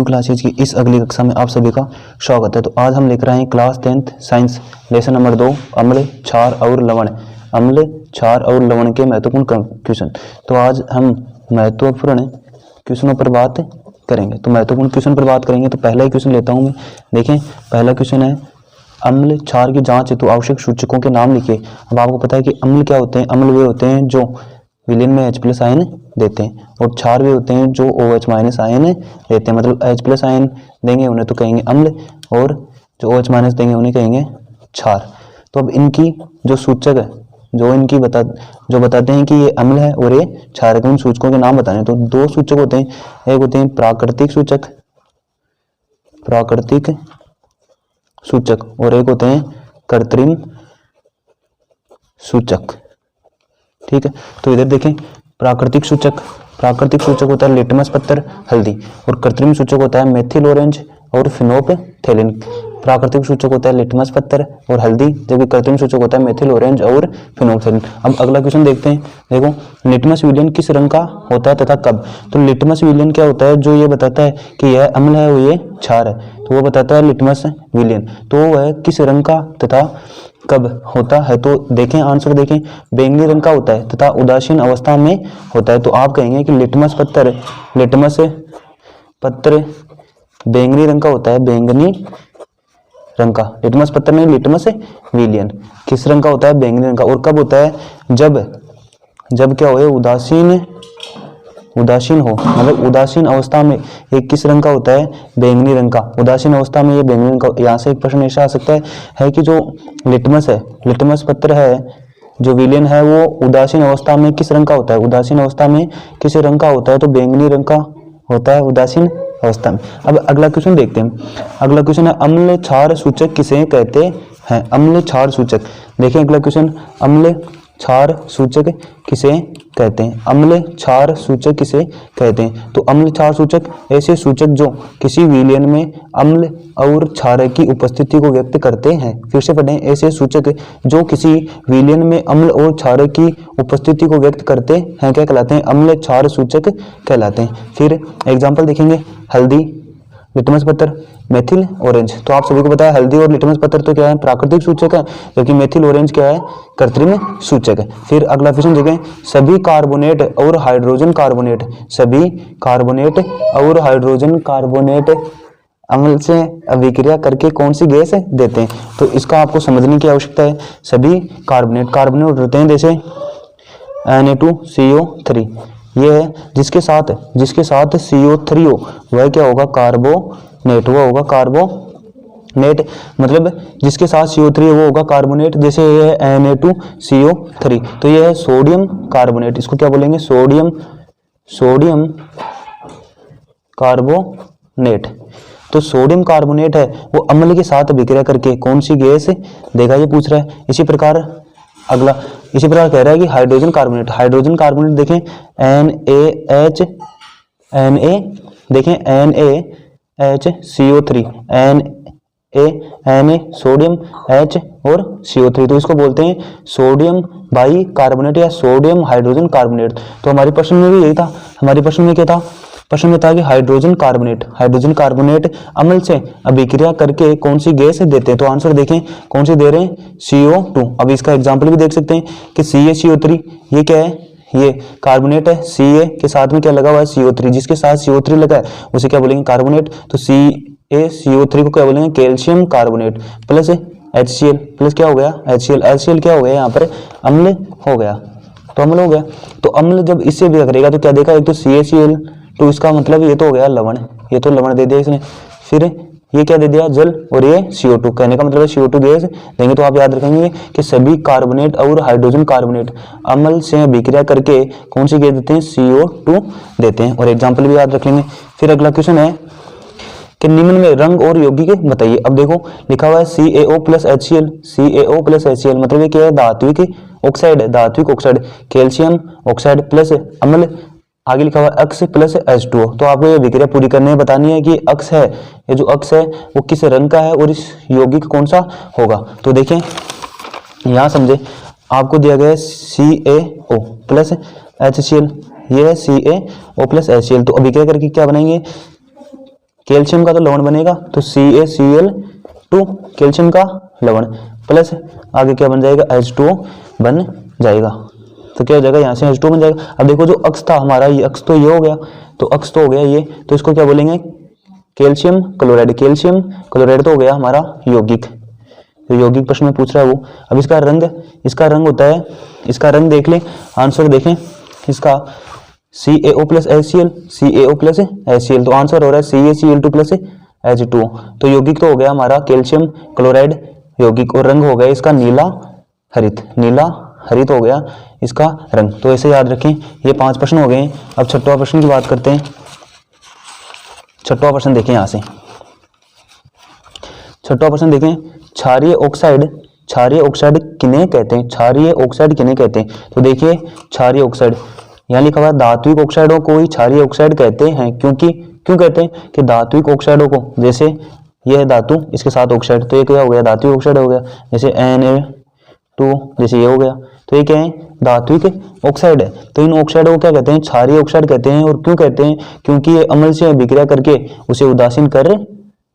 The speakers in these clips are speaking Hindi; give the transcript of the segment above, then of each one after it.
न्यू क्लासेज की इस अगली कक्षा में आप सभी का स्वागत है। तो आज हम लेकर आए हैं class 10th science lesson number 2 अम्ल, क्षार और लवण। अम्ल, क्षार और लवण के महत्वपूर्ण क्वेश्चन। तो आज हम महत्वपूर्ण क्वेश्चनों पर बात करेंगे। तो महत्वपूर्ण क्वेश्चन पर बात करेंगे तो पहला ही क्वेश्चन लेता हूँ मैं। देखें, पहला क्वेश्चन है अम्ल क्षार की जांच हेतु आवश्यक सूचकों के नाम लिखिए। अब आपको पता है कि अम्ल क्या होते हैं। अम्ल वे होते हैं जो विलयन में H+ आयन देते हैं, और क्षार वे होते हैं जो OH- आयन देते हैं। मतलब H+ आयन देंगे उन्हें तो कहेंगे अम्ल, और जो OH- देंगे उन्हें कहेंगे क्षार। तो अब इनकी जो सूचक है, जो बताते हैं कि ये अम्ल है और ये क्षार है, उन सूचकों के नाम बताने। तो दो सूचक होते हैं, एक होते हैं प्राकृतिक सूचक और एक होते हैं कृत्रिम सूचक। ठीक है, तो इधर देखें, प्राकृतिक सूचक होता है लिटमस पत्थर, हल्दी, और कृत्रिम सूचक होता है मेथिल ऑरेंज और फिनोप्थेलिन। प्राकृतिक सूचक होता है लिटमस पत्थर और हल्दी, जबकि कृत्रिम सूचक होता है मेथिल ऑरेंज और फिनोप्थेलिन। अब अगला क्वेश्चन देखते हैं। देखो, लिटमस विलयन किस रंग का होता है तथा कब। तो लिटमस विलयन क्या होता है, जो ये बताता है कि यह अम्ल है और ये क्षार है, तो वो बताता है लिटमस विलयन। तो वह किस रंग का तथा कब होता है। तो देखें, आंसर देखें, बैंगनी रंग का होता है तथा उदासीन अवस्था में होता है। तो आप कहेंगे कि लिटमस पत्थर बैंगनी रंग का होता है, बैंगनी रंग का। लिटमस पत्थर में लिटमस विलयन किस रंग का होता है, बैंगनी रंग का। और कब होता है, जब क्या हो, उदासीन हो, मतलब उदासीन अवस्था में ये किस रंग का होता है, बैंगनी रंग का। उदासीन अवस्था में ये बैंगनी रंग का। यहाँ से एक प्रश्न ऐसा आ सकता है कि जो लिटमस पत्र है, जो विलयन है, वो उदासीन अवस्था में किस रंग का होता है। उदासीन अवस्था में किस रंग का होता है, तो बैंगनी रंग का होता है उदासीन अवस्था में। अब अगला क्वेश्चन देखते हैं। अगला क्वेश्चन है अम्ल क्षार सूचक किसे कहते हैं। अम्ल क्षार सूचक, देखिए अगला क्वेश्चन, अम्ल क्षार सूचक किसे कहते हैं। अम्ल क्षार सूचक किसे कहते हैं। तो अम्ल क्षार सूचक ऐसे सूचक जो किसी विलयन में अम्ल और क्षार की उपस्थिति को व्यक्त करते हैं। फिर से पढ़ें, ऐसे सूचक जो किसी विलयन में अम्ल और क्षार की उपस्थिति को व्यक्त करते हैं क्या कहलाते हैं, अम्ल क्षार सूचक कहलाते हैं। फिर एग्जाम्पल देखेंगे, हल्दी, लिटमस पत्थर, मेथिल ऑरेंज। तो आप सभी को पता है हल्दी और लिटमस पत्थर तो क्या है, प्राकृतिक सूचक है, जबकि मेथिल ऑरेंज क्या है, कृत्रिम सूचक है। फिर अगला क्वेश्चन देखें, सभी कार्बोनेट और हाइड्रोजन कार्बोनेट अम्ल से अभिक्रिया करके कौन सी गैस देते हैं। तो इसका आपको समझने की आवश्यकता है। सभी कार्बोनेट होते हैं, जैसे Na2CO3, ये है जिसके साथ CO3 हो, वह क्या होगा, कार्बोनेट। वो होगा कार्बोनेट, मतलब जिसके साथ CO3 है वो होगा कार्बोनेट। जैसे ये है Na2CO3, तो ये है सोडियम कार्बोनेट। इसको क्या बोलेंगे, सोडियम कार्बोनेट। तो सोडियम कार्बोनेट है, वो अम्ल के साथ अभिक्रिया करके कौन सी गैस देगा, ये पूछ रहा है। इसी प्रकार कह रहा है कि हाइड्रोजन कार्बोनेट देखें, NaHCO3, Na सोडियम, H और CO3, तो इसको बोलते हैं सोडियम बाई कार्बोनेट या सोडियम हाइड्रोजन कार्बोनेट। तो हमारे प्रश्न में भी यही था। हमारे प्रश्न में क्या था, प्रश्न में था कि हाइड्रोजन कार्बोनेट अम्ल से अभिक्रिया करके कौन सी गैस देते हैं। तो आंसर देखें, कौन सी दे रहे हैं, CO2। अब इसका एग्जाम्पल भी देख सकते हैं कि CaCO3, ये क्या है, ये कार्बोनेट है, Ca के साथ में क्या लगा हुआ है, CO3, जिसके साथ CO3 लगा है उसे क्या बोलेंगे, कार्बोनेट। तो CaCO3 को क्या बोलेंगे, calcium carbonate, plus HCl, plus क्या हो गया, HCl क्या हो गया, यहाँ पर अम्ल हो गया। तो अम्ल हो गया, तो अम्ल जब इससे भी करेगा तो क्या देगा, एक तो CaCl, तो इसका मतलब ये तो हो गया लवण, ये तो लवण दे दिया इसने। फिर ये क्या दे दिया, जल, और ये CO2, कहने का मतलब है CO2 गैस देंगे। तो आप याद रखेंगे कि सभी कार्बोनेट और हाइड्रोजन कार्बोनेट अम्ल से अभिक्रिया करके कौन सी गैस देते हैं, CO2 देते हैं। और एग्जाम्पल भी याद रख लेंगे। फिर अगला क्वेश्चन है कि निम्न में रंग और यौगिक बताइए। अब देखो लिखा हुआ है CaO प्लस HCl, मतलब ये क्या है, धात्विक ऑक्साइड है, कैल्शियम ऑक्साइड प्लस अम्ल। आगे लिखा हुआ है अक्ष प्लस H2O। तो आपको ये विक्रिया पूरी करने में बतानी है कि अक्ष है, ये जो अक्ष है वो किस रंग का है और इस यौगिक कौन सा होगा। तो देखें, यहाँ समझे, आपको दिया गया है CaO प्लस HCl, ये है CaO प्लस HCl। तो अभिक्रिया करके क्या बनाएंगे, कैल्शियम का तो लवण बनेगा, तो CaCl2 कैल्शियम का लवण प्लस आगे क्या बन जाएगा, H2O बन जाएगा। तो क्या हो जाएगा, यहाँ से H2O बन जाएगा। अब देखो जो अक्ष था हमारा, ये अक्ष तो ये हो गया, तो अक्ष तो हो गया ये, तो इसको क्या बोलेंगे, कैल्शियम क्लोराइड। कैल्शियम क्लोराइड तो हो गया हमारा यौगिक, तो यौगिक प्रश्न में पूछ रहा है वो। अब इसका रंग होता है, इसका रंग देख लें, आंसर देखें इसका CaO plus HCl, CaO plus HCl, तो आंसर हो रहा है CaCl2 प्लस H2O। तो यौगिक तो हो गया हमारा कैल्शियम क्लोराइड यौगिक, और रंग हो गया इसका नीला हरित, नीला हरित हो गया इसका रंग। तो ऐसे याद रखें, ये 5 प्रश्न हो गए। अब छठवां प्रश्न की बात करते हैं। छठवां प्रश्न देखें, यहाँ से छठवां प्रश्न देखें, क्षारीय ऑक्साइड किन्हें कहते हैं, क्षारीय ऑक्साइड किन्हें कहते हैं। तो देखिए क्षारीय ऑक्साइड यहाँ लिखा हुआ है, धात्विक ऑक्साइडों को ही क्षारीय ऑक्साइड कहते हैं। क्योंकि क्यों कहते हैं कि धात्विक ऑक्साइडों को, जैसे यह है धातु, इसके साथ ऑक्साइड, तो ये क्या हो गया, धात्विक ऑक्साइड हो गया। जैसे Na2 जैसे ये हो गया, तो ये क्या है, धात्विक ऑक्साइड है। तो इन ऑक्साइडों को क्या कहते हैं, क्षारीय ऑक्साइड कहते हैं। और क्यों कहते हैं, क्योंकि ये अम्ल से अभिक्रिया करके उसे उदासीन कर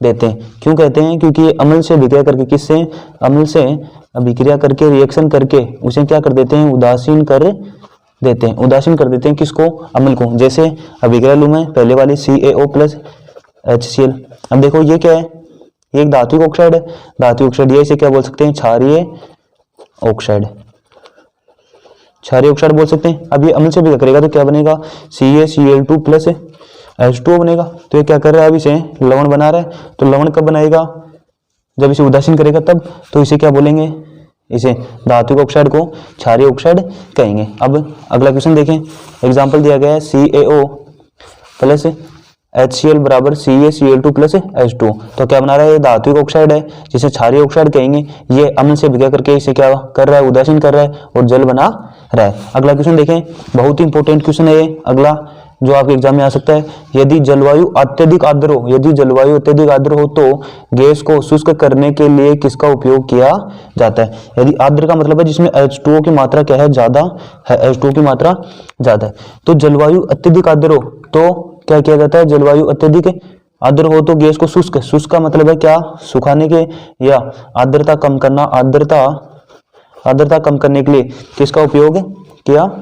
देते हैं। क्यों कहते हैं, क्योंकि ये अम्ल से अभिक्रिया करके, किससे, अम्ल से अभिक्रिया करके, रिएक्शन करके उसे क्या कर देते हैं, उदासीन कर देते हैं। उदासीन कर देते हैं किसको, अम्ल को। जैसे अभिक्रिया लूं मैं पहले वाली CaO प्लस HCl। अब देखो ये क्या है, ये एक धात्विक ऑक्साइड है, धात्विक ऑक्साइड, ये इसे क्या बोल सकते हैं, क्षारीय ऑक्साइड, क्षारीय ऑक्साइड बोल सकते हैं। अब ये अम्ल से भी करेगा तो क्या बनेगा, CaCl2 प्लस H2O बनेगा। तो ये क्या कर रहा है, अब इसे लवण बना रहा है। तो लवण कब बनाएगा, जब इसे उदासीन करेगा तब। तो इसे क्या बोलेंगे, इसे धात्विक ऑक्साइड को क्षारीय ऑक्साइड कहेंगे। अब अगला क्वेश्चन देखें, एग्जांपल दिया गया है CaO प्लस HCl बराबर CaCl2 प्लस H2O। तो क्या बना रहा है, ये धात्विक ऑक्साइड है जिसे क्षारीय ऑक्साइड कहेंगे। ये अम्ल से भिगा करके इसे क्या कर रहा है, उदासीन कर रहा है और जल बना रहा है। अगला क्वेश्चन देखें, बहुत ही इंपॉर्टेंट क्वेश्चन है ये अगला, जो आपके एग्जाम में आ सकता है। यदि जलवायु अत्यधिक आर्द्र हो, यदि जलवायु अत्यधिक आर्द्र हो तो गैस को शुष्क करने के लिए किसका उपयोग किया जाता है। यदि आर्द्र का मतलब है जिसमें H2O की मात्रा क्या है, ज्यादा है, H2O की मात्रा ज्यादा है। तो जलवायु अत्यधिक आर्द्र हो तो क्या किया जाता है, जलवायु अत्यधिक आर्द्र हो तो गैस को शुष्क, शुष्क का मतलब है क्या, सुखाने के या आर्द्रता कम करना, आर्द्रता कम करने के लिए किसका उपयोग किया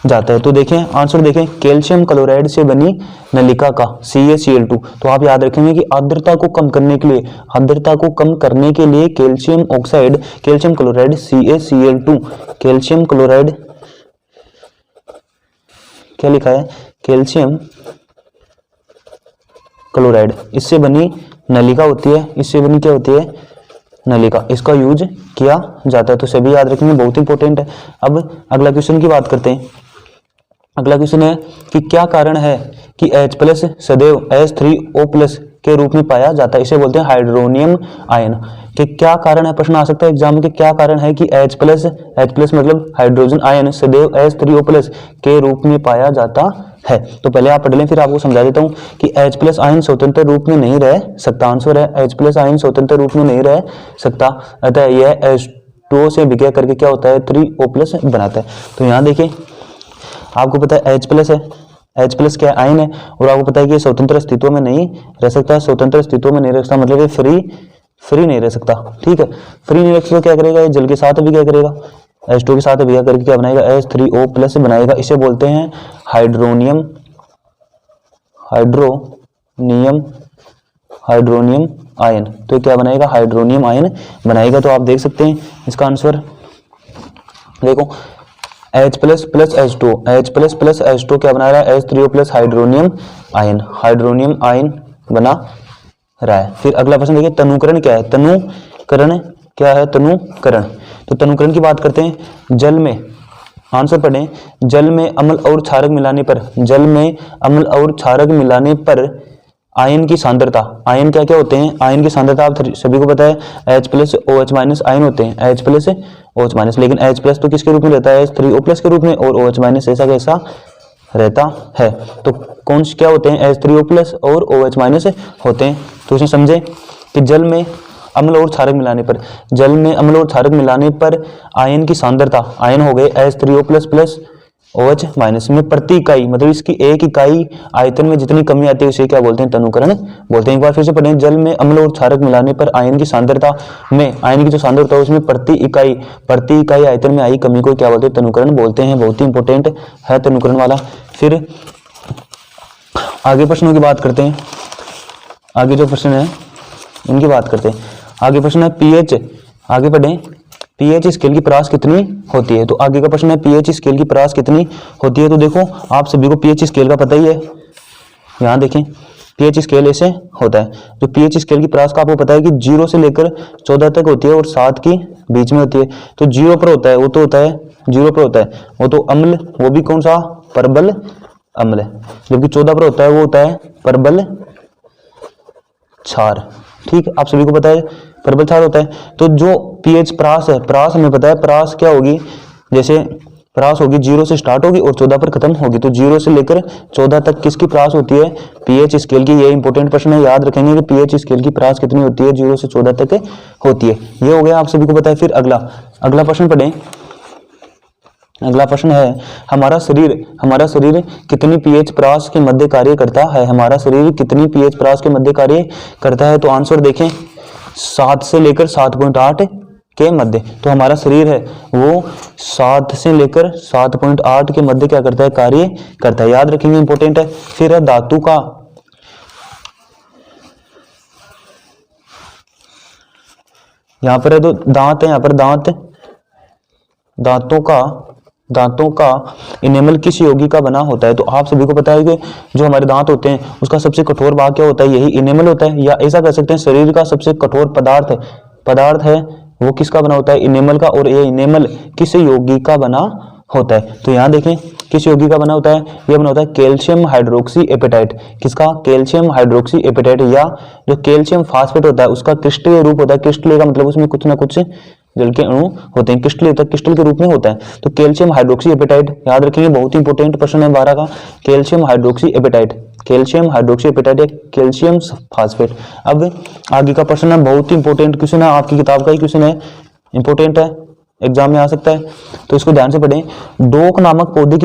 जाता है। तो देखें आंसर देखें, कैल्शियम क्लोराइड से बनी नलिका का CaCl2। तो आप याद रखेंगे कि आर्द्रता को कम करने के लिए, आर्द्रता को कम करने के लिए calcium oxide, calcium chloride CaCl2, calcium chloride क्या लिखा है, कैल्शियम क्लोराइड, इससे बनी नलिका होती है, इससे बनी क्या होती है, नलिका, इसका यूज किया जाता है। तो सभी याद रखेंगे, बहुत इंपॉर्टेंट है। अब अगला क्वेश्चन की बात करते हैं। अगला क्वेश्चन है कि क्या कारण है कि H प्लस सदैव H3O+ के रूप में पाया जाता है, इसे बोलते हैं हाइड्रोनियम आयन। कि क्या कारण है, प्रश्न आ सकता है एग्जाम में कि क्या कारण है कि H प्लस मतलब हाइड्रोजन आयन सदैव H3O+ के रूप में पाया जाता है। तो पहले आप पढ़ लें, फिर आपको समझा देता हूं कि H प्लस आयन स्वतंत्र रूप में नहीं रह सकता। आंसर है H प्लस आयन स्वतंत्र रूप में नहीं रह सकता, अतः यह H2O से विक्रिया करके क्या होता है, 3O+ बनाता है। तो यहाँ देखिए, आपको पता है H प्लस है, H प्लस क्या आयन है, और आपको पता है कि ये स्वतंत्र अस्तित्व में नहीं रह सकता। स्वतंत्र अस्तित्व में नहीं रह सकता मतलब ये फ्री नहीं रह सकता, ठीक है। फ्री नहीं रह सकता, क्या करेगा, ये जल के साथ भी क्या करेगा, H2 के साथ अभिक्रिया करके क्या बनाएगा, H3O+ बनाएगा। इसे बोलते हैं हाइड्रोनियम आयन। तो क्या बनाएगा, हाइड्रोनियम आयन बनाएगा। तो आप देख सकते हैं इसका आंसर देखो, H plus H2, H plus H2 क्या बना रहा है, H3O+ हाइड्रोनियम आयन बना रहा है। फिर अगला प्रश्न देखिए, तनुकरण क्या है, तनुकरण क्या है, तनुकरण। तो तनुकरण की बात करते हैं। जल में, आंसर पढ़ें, जल में अम्ल और क्षारक मिलाने पर, जल में अम्ल और क्षारक मिलाने पर आयन की सांद्रता, आयन क्या क्या होते हैं, आयन की सांद्रता आप सभी को पता है H प्लस OH- आयन होते हैं, H प्लस OH-, लेकिन H प्लस तो किसके रूप में रहता है, H3O+ के रूप में, और OH- ऐसा कैसा रहता है। तो कौन से क्या होते हैं, H3O+ और OH- होते हैं। तो इसे समझे कि जल में अम्ल और क्षारक मिलाने पर, जल में अम्ल और क्षारक मिलाने पर आयन की सांद्रता, आयन हो गए H3O++ OH माइनस में प्रति इकाई, मतलब इसकी एक इकाई आयतन में जितनी कमी आती है उसे क्या बोलते हैं, तनुकरण बोलते हैं। एक बार फिर से पढ़ें, जल में अम्ल और क्षारक मिलाने पर आयन की सांद्रता में, आयन की जो सांद्रता है उसमें प्रति इकाई आयतन में आई कमी को क्या बोलते हैं, तनुकरण बोलते हैं। बहुत ही इंपॉर्टेंट है तनुकरण वाला। फिर आगे प्रश्नों की बात करते हैं, आगे जो प्रश्न है उनकी बात करते हैं। आगे प्रश्न है पीएच, आगे पढ़ें, पीएच स्केल की परास कितनी होती है। तो आगे का प्रश्न है पीएच स्केल की परास कितनी होती है। तो देखो आप सभी को पीएच स्केल का पता ही है, यहाँ देखें पीएच स्केल ऐसे होता है। तो पीएच स्केल की परास का आपको पता है कि 0 से लेकर 14 तक होती है और 7 की बीच में होती है। तो 0 पर होता है वो तो होता है 0 पर होता है वो तो अम्ल, वो भी कौन सा, परबल अम्ल, जबकि 14 पर होता है वो होता है परबल क्षार। ठीक, आप सभी को पता है परबल क्षार होता है। तो जो पीएच परास है, परास हमें पता है परास क्या होगी, जैसे परास होगी 0 से स्टार्ट होगी और 14 पर खत्म होगी। तो 0 से लेकर 14 तक किसकी परास होती है, पीएच स्केल की। ये इंपॉर्टेंट प्रश्न है, याद रखेंगे कि पीएच स्केल की परास कितनी होती है, 0 से 14 तक होती है। ये हो गया, आप सभी को पता है। फिर अगला प्रश्न पढ़ें। अगला प्रश्न है हमारा शरीर कितनी पीएच परास के मध्य कार्य करता है, हमारा शरीर कितनी पीएच परास के मध्य कार्य करता है। तो आंसर देखें 7 से लेकर 7.8 के मध्य। तो हमारा शरीर है वो 7 से लेकर 7.8 के मध्य क्या करता है, कार्य करता है, याद रखेंगे, इंपॉर्टेंट है। फिर है धातु का, यहाँ पर है तो दांत है, यहाँ पर दांतों का इनेमल किस यौगिक का बना होता है। तो आप सभी को पता है कि जो हमारे दांत होते हैं उसका सबसे कठोर भाग क्या होता है, यही इनेमल होता है। या ऐसा कह सकते हैं शरीर का सबसे कठोर पदार्थ है वो किसका बना होता है, इनेमल का। और ये इनेमल किस यौगिक का बना होता है। तो यहाँ देखें किस यौगिक का बना होता है, यह बना होता है कैल्शियम हाइड्रोक्सी एपेटाइट। किसका, कैल्शियम हाइड्रोक्सी एपेटाइट। या जो कैल्शियम फास्फेट होता है उसका क्रिस्टलीय रूप होता है, क्रिस्टलीय का मतलब उसमें कुछ ना कुछ जल के अणु होते हैं, क्रिस्टल के रूप में होता है। तो कैल्शियम हाइड्रोक्सी एपेटाइट याद रखेंगे, बहुत ही इंपॉर्टेंट प्रश्न है 12 का। कैल्शियम हाइड्रोक्सी एपेटाइट या कैल्शियम फास्फेट। अब आगे का प्रश्न है बहुत ही इंपॉर्टेंट क्वेश्चन है, आपकी किताब का ही क्वेश्चन है, इंपॉर्टेंट है, एग्जाम में आ सकता है, तो इसको ध्यान से पढ़ें। डोक नामक पौधे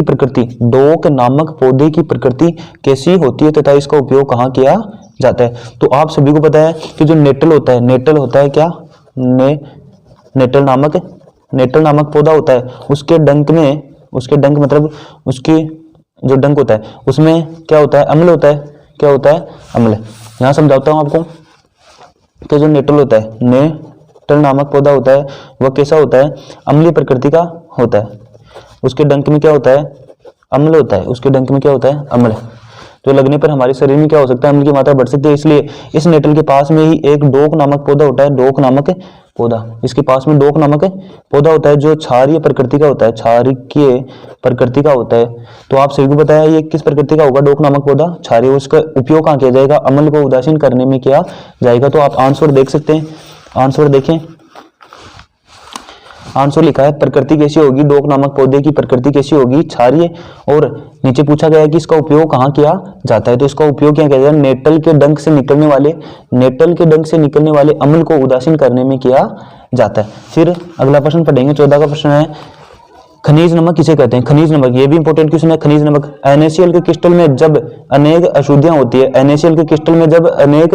की प्रकृति कैसी होती है तथा इसका उपयोग कहाँ किया जाता है। तो आप सभी को पता है कि जो नेटल होता है क्या, नेटल नामक पौधा होता है, उसके डंक मतलब उसकी जो डंक होता है उसमें क्या होता है, अम्ल होता है। क्या होता है, अम्ल। यहाँ समझाता हूँ आपको कि जो नेटल होता है, नेटल नामक पौधा होता है वह कैसा होता है, अम्लीय प्रकृति का होता है। उसके डंक में क्या होता है, अम्ल होता है। उसके डंक में क्या होता है, अम्ल। जो लगने पर हमारे शरीर में क्या हो सकता है, अम्ल की मात्रा बढ़ सकती है। इसलिए इस नेटल के पास में ही एक डोक नामक पौधा होता है, डोक नामक पौधा। इसके पास में डोक नामक पौधा होता है जो क्षारीय प्रकृति का होता है, क्षारीय प्रकृति का होता है। तो आप सभी को पता है ये किस प्रकृति का होगा, डोक नामक पौधा क्षारीय। उसका उपयोग कहाँ किया जाएगा, अम्ल को उदासीन करने में किया जाएगा। तो आप आंसर देख सकते हैं, आंसर देखें, आंसर लिखा है प्रकृति कैसी होगी, डोक नामक पौधे की प्रकृति कैसी होगी, क्षारीय। और नीचे पूछा गया है कि इसका उपयोग कहाँ किया जाता है। तो इसका उपयोग क्या किया जाता है, नेटल के डंक से निकलने वाले अम्ल को उदासीन करने में किया जाता है। फिर अगला प्रश्न पढ़ेंगे, 14 का प्रश्न है खनिज नमक किसे कहते हैं। खनिज नमक, ये भी इंपॉर्टेंट क्वेश्चन है। खनिज नमक NaCl के क्रिस्टल में जब अनेक अशुद्धियां होती है, NaCl के क्रिस्टल में जब अनेक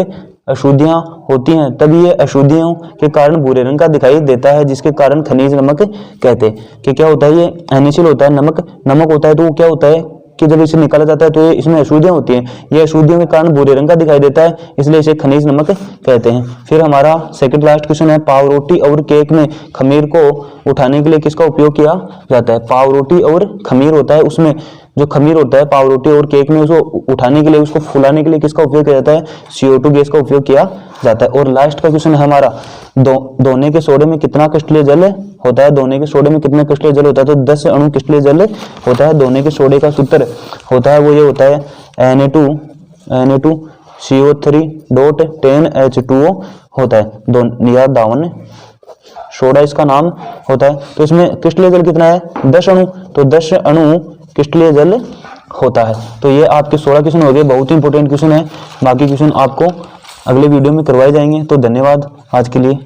अशुद्धियां होती हैं तब ये अशुद्धियों के कारण भूरे रंग का दिखाई देता है, जिसके कारण खनिज नमक कहते हैं। कि क्या होता है, ये NaCl होता है, नमक होता है। तो क्या होता है कि जब इसे निकाला जाता है तो ये इसमें अशुद्धियां होती हैं, ये अशुद्धियों के कारण भूरे रंग का दिखाई देता है, इसलिए इसे खनिज नमक कहते हैं। फिर हमारा सेकंड लास्ट क्वेश्चन है पावरोटी और केक में खमीर को उठाने के लिए किसका उपयोग किया जाता है। पावरोटी और खमीर होता है, उसमें जो खमीर होता है पावरोटी और केक में उसको उठाने के लिए, उसको फुलाने के लिए किसका उपयोग किया जाता है, CO2 गैस का उपयोग किया जाता है। और लास्ट का क्वेश्चन है हमारा दोने के सोडे में कितना क्रिस्टलीय जल होता है। दोने के सोडे में कितना क्रिस्टलीय जल होता है, तो 10 अणु क्रिस्टलीय जल होता है। दोने के सोडे का सूत्र होता है वो ये होता है Na2CO3.10H2O होता है, या दावन सोडा इसका नाम होता है। तो इसमें क्रिस्टलीय जल कितना है, 10 अणु, तो 10 अणु क्रिस्टलीय जल होता है। तो ये आपके 16 क्वेश्चन हो गए, बहुत ही इंपॉर्टेंट क्वेश्चन है। बाकी क्वेश्चन आपको अगले वीडियो में करवाए जाएंगे। तो धन्यवाद आज के लिए।